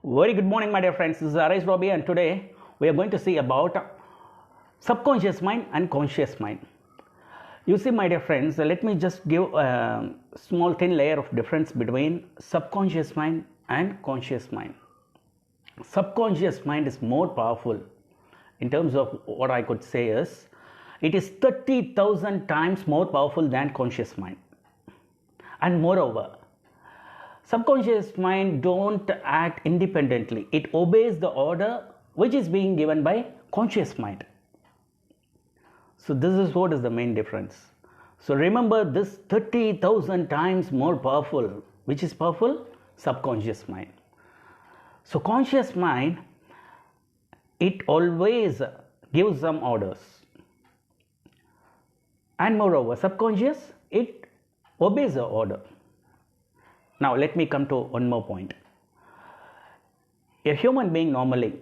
Very good morning, my dear friends. This is ariseroby, and today we are going to see about subconscious mind and conscious mind. You see, my dear friends, let me just give a small thin layer of difference between subconscious mind and conscious mind. Subconscious mind is more powerful in terms of what I could say is it is 30,000 times more powerful than conscious mind. And moreover, subconscious mind don't act independently. It obeys the order which is being given by conscious mind. So this is what is the main difference. So remember this 30,000 times more powerful. Which is powerful? Subconscious mind. So conscious mind, it always gives some orders. And moreover, subconscious, it obeys the order. Now let me come to one more point. A human being normally,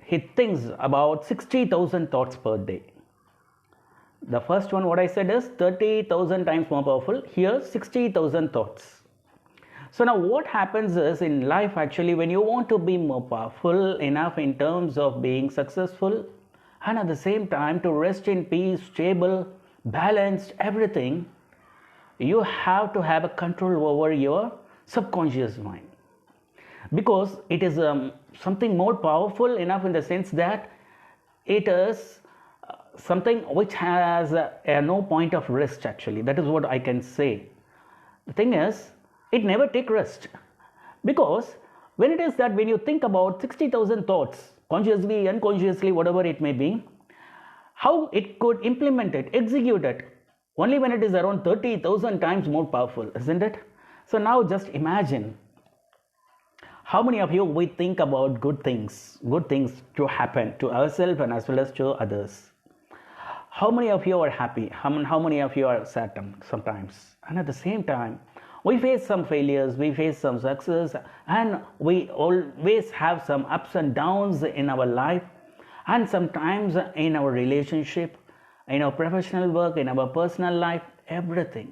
he thinks about 60,000 thoughts per day. The first one what I said is 30,000 times more powerful. Here 60,000 thoughts. So now what happens is in life actually when you want to be more powerful enough in terms of being successful and at the same time to rest in peace, stable, balanced, everything, you have to have a control over your subconscious mind, because it is something more powerful enough in the sense that it is something which has no point of rest actually. That is what I can say. The thing is, it never takes rest, because when it is that when you think about 60,000 thoughts, consciously, unconsciously, whatever it may be, how it could implement it, execute it, only when it is around 30,000 times more powerful, isn't it? So now just imagine how many of you we think about good things to happen to ourselves and as well as to others. How many of you are happy? How many of you are sad sometimes? And at the same time, we face some failures, we face some success, and we always have some ups and downs in our life, and sometimes in our relationship, in our professional work, in our personal life, everything.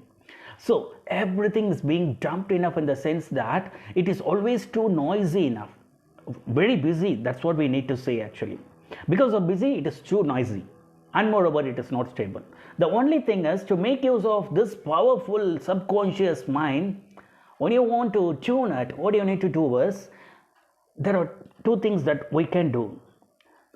So everything is being dumped enough in the sense that it is always too noisy enough, very busy. That's what we need to say actually. Because of busy, it is too noisy, and moreover it is not stable. The only thing is to make use of this powerful subconscious mind. When you want to tune it, what you need to do is, there are two things that we can do.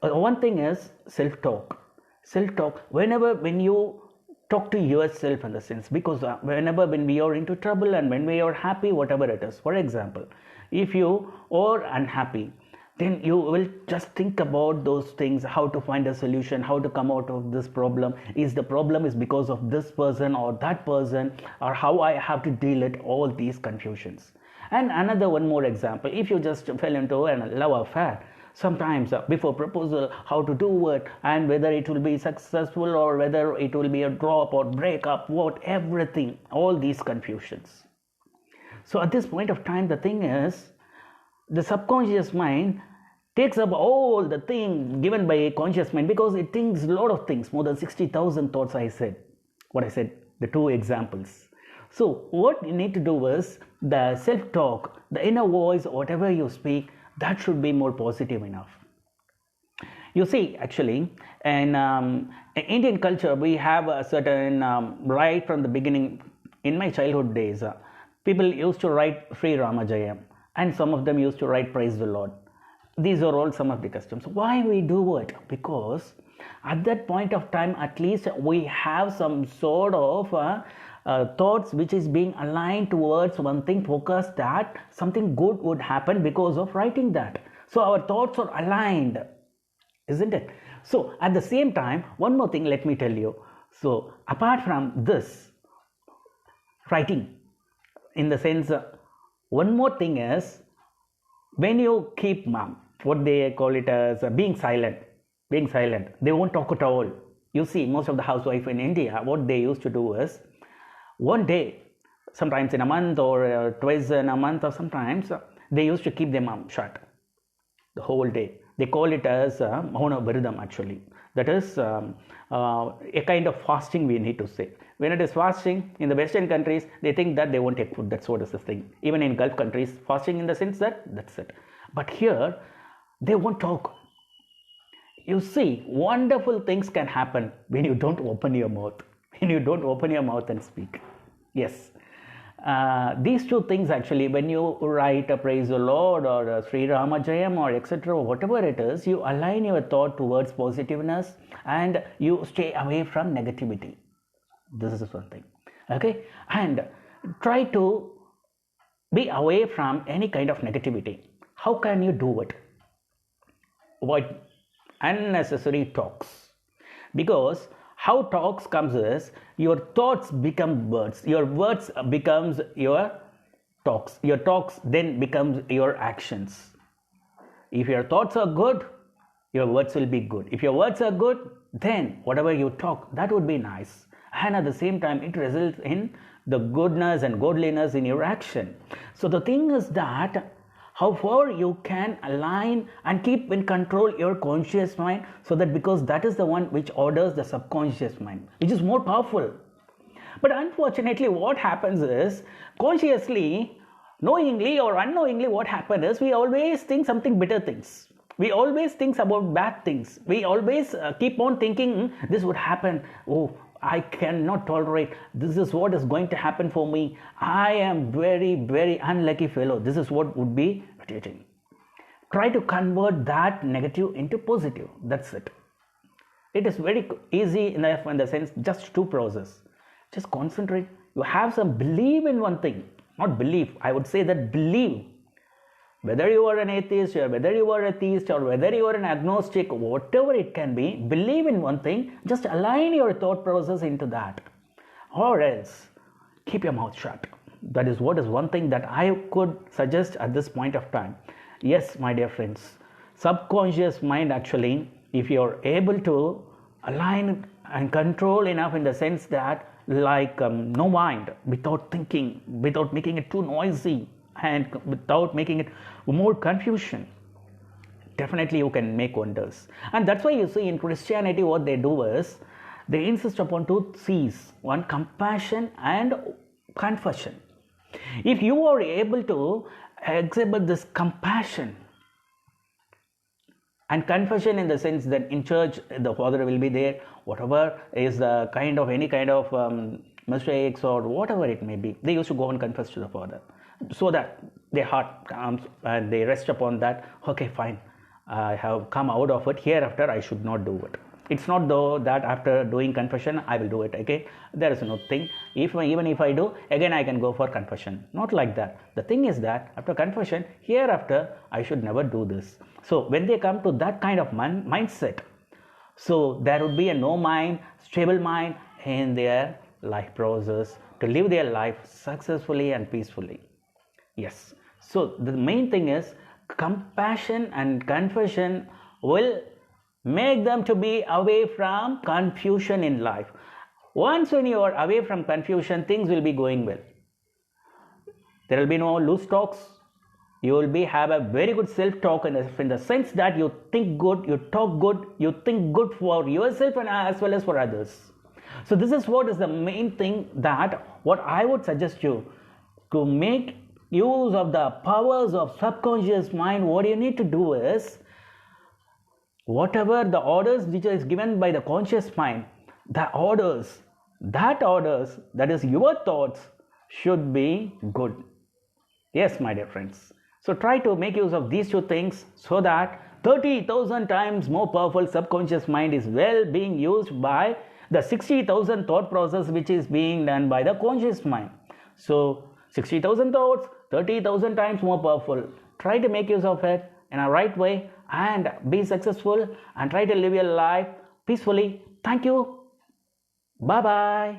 One thing is self-talk. Self-talk, when you talk to yourself in the sense, because when we are into trouble and when we are happy, whatever it is. For example, if you are unhappy, then you will just think about those things, how to find a solution, how to come out of this problem. Is the problem is because of this person or that person, or how I have to deal with all these confusions. And another one more example, if you just fell into a love affair, sometimes before proposal, how to do it, and whether it will be successful or whether it will be a drop or breakup, what, everything, all these confusions. So at this point of time, the thing is, the subconscious mind takes up all the thing given by a conscious mind, because it thinks a lot of things, more than 60,000 thoughts. The two examples. So what you need to do is the self-talk, the inner voice, whatever you speak, that should be more positive enough. You see, actually, in Indian culture, we have a certain, right from the beginning, in my childhood days, people used to write Sri Ramajayam, and some of them used to write Praise the Lord. These are all some of the customs. Why we do it? Because at that point of time, at least we have some sort of thoughts which is being aligned towards one thing, focus that something good would happen because of writing that. So our thoughts are aligned, isn't it? So at the same time, one more thing let me tell you. So apart from this writing, in the sense, one more thing is, when you keep mum, what they call it as being silent, they won't talk at all. You see, most of the housewives in India, what they used to do is, one day, sometimes in a month or twice in a month, or sometimes they used to keep their mouth shut the whole day. They call it as Mauna Viradam actually. That is a kind of fasting, we need to say. When it is fasting, in the Western countries, they think that they won't take food. That's what is the thing. Even in Gulf countries, fasting in the sense that that's it. But here, they won't talk. You see, wonderful things can happen when you don't open your mouth. When you don't open your mouth and speak. Yes. These two things actually, when you write a praise the Lord or a Sri Rama Jayam or etc., whatever it is, you align your thought towards positiveness and you stay away from negativity. This is one thing. Okay. And try to be away from any kind of negativity. How can you do it? Avoid unnecessary talks. Because how talks comes is your thoughts become words, your words becomes your talks then becomes your actions. If your thoughts are good, your words will be good. If your words are good, then whatever you talk, that would be nice, and at the same time it results in the goodness and godliness in your action. So the thing is that how far you can align and keep in control your conscious mind, so that because that is the one which orders the subconscious mind, which is more powerful. But unfortunately what happens is, consciously, knowingly or unknowingly, what happens is we always think something bitter things. We always think about bad things. We always keep on thinking this would happen. Oh, I cannot tolerate. This is what is going to happen for me. I am very, very unlucky fellow. This is what would be irritating. Try to convert that negative into positive. That's it. It is very easy in the sense, just two process. Just concentrate. You have some belief in one thing. Not belief. I would say that believe. Whether you are an atheist or whether you are a theist or whether you are an agnostic, whatever it can be, believe in one thing, just align your thought process into that. Or else, keep your mouth shut. That is what is one thing that I could suggest at this point of time. Yes, my dear friends, subconscious mind actually, if you are able to align and control enough in the sense that like no mind, without thinking, without making it too noisy, and without making it more confusion, definitely you can make wonders. And that's why you see in Christianity what they do is they insist upon two C's: one, compassion, and confession. If you are able to exhibit this compassion and confession, in the sense that in church the Father will be there, whatever is the kind of any kind of mistakes or whatever it may be, they used to go and confess to the Father, so that their heart comes and they rest upon that. Okay, fine, I have come out of it, hereafter I should not do it. It's not though that after doing confession I will do it again. There is no thing. Even if I do, again I can go for confession. Not like that. The thing is that after confession, hereafter I should never do this. So when they come to that kind of mindset, so there would be a no mind, stable mind in their life process to live their life successfully and peacefully. Yes. So the main thing is compassion and confession will make them to be away from confusion in life. Once when you are away from confusion, things will be going well. There will be no loose talks. You will have a very good self-talk in the sense that you think good, you talk good, you think good for yourself and as well as for others. So this is what is the main thing, that what I would suggest you to make use of the powers of subconscious mind. What you need to do is, whatever the orders which is given by the conscious mind, that orders, that is your thoughts, should be good. Yes, my dear friends. So try to make use of these two things, so that 30,000 times more powerful subconscious mind is well being used by the 60,000 thought process which is being done by the conscious mind. So 60,000 thoughts, 30,000 times more powerful. Try to make use of it in a right way and be successful, and try to live your life peacefully. Thank you. Bye bye.